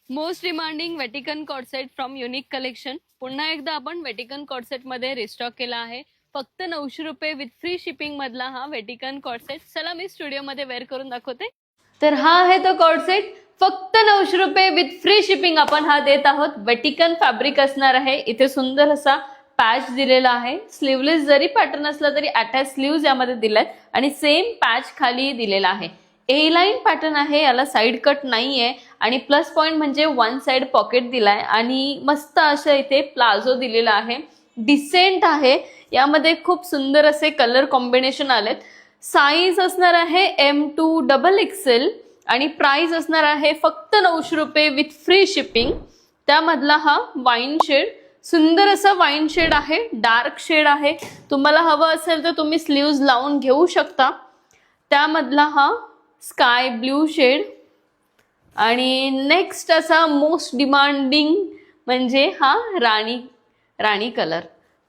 Most demanding Vatican cord set from unique collection. पुन्हा एकदा आपण वेटिकन कॉर्ड सेट मध्ये रिस्टॉक केला आहे. फक्त 900 रुपये विथ फ्री शिपिंग मधला हा वेटिकन कॉर्ड सेट. चला मी स्टुडिओ मध्ये वेअर करून दाखवते. तर हा आहे तो कॉर्ड सेट. फक्त 900 रुपये विथ फ्री शिपिंग आपण हा देत आहोत. वेटिकन फॅब्रिक असणार आहे. इथे सुंदर असा पॅच दिलेला आहे. स्लीवलेस जरी पॅटर्न असला तरी अटॅच स्लीव्ज यामध्ये दिलाय आणि सेम पॅच खाली दिलेला आहे. ए लाईन पॅटर्न आहे, याला साइड कट नाहीये आणि प्लस पॉइंट म्हणजे वन साइड पॉकेट दिलाय आणि मस्त असं इथे प्लाझो दिलेला आहे. डिसेंट आहे. यामध्ये खूप सुंदर असे कलर कॉम्बिनेशन आलेत. साईज असणार आहे M2XXL आणि प्राइस असणार आहे फक्त 900 रुपये विथ फ्री शिपिंग. त्यामधला हा वाईन शेड, सुंदर असा वाईन शेड आहे, डार्क शेड आहे. तुम्हाला हवं असेल तर तुम्ही स्लीव्ज लावून घेऊ शकता. त्यामधला हा स्काय ब्ल्यू शेड आणि नेक्स्ट असा मोस्ट डिमांडिंग म्हणजे हा राणी colour,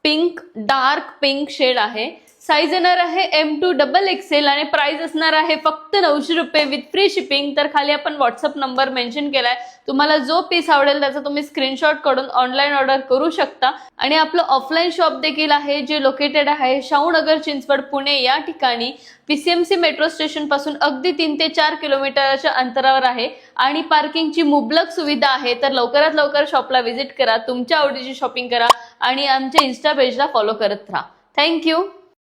pink, dark pink shade आहे. साईज येणार आहे M2XXL आणि प्राइस असणार आहे फक्त 900 रुपये विथ फ्री शिपिंग. तर खाली आपण व्हॉट्सअप नंबर मेन्शन केलाय. तुम्हाला जो पीस आवडेल त्याचा तुम्ही स्क्रीनशॉट काढून ऑनलाईन ऑर्डर करू शकता. आणि आपलं ऑफलाईन शॉप देखील आहे, जे लोकेटेड आहे शाहूनगर, चिंचवड, पुणे या ठिकाणी. PCMC मेट्रो स्टेशन पासून अगदी 3 ते 4 किलोमीटरच्या अंतरावर आहे आणि पार्किंगची मुबलक सुविधा आहे. तर लवकरात लवकर शॉपला व्हिजिट करा, तुमच्या आवडीची शॉपिंग करा आणि आमच्या इन्स्टा पेजला फॉलो करत राहा. थँक्यू.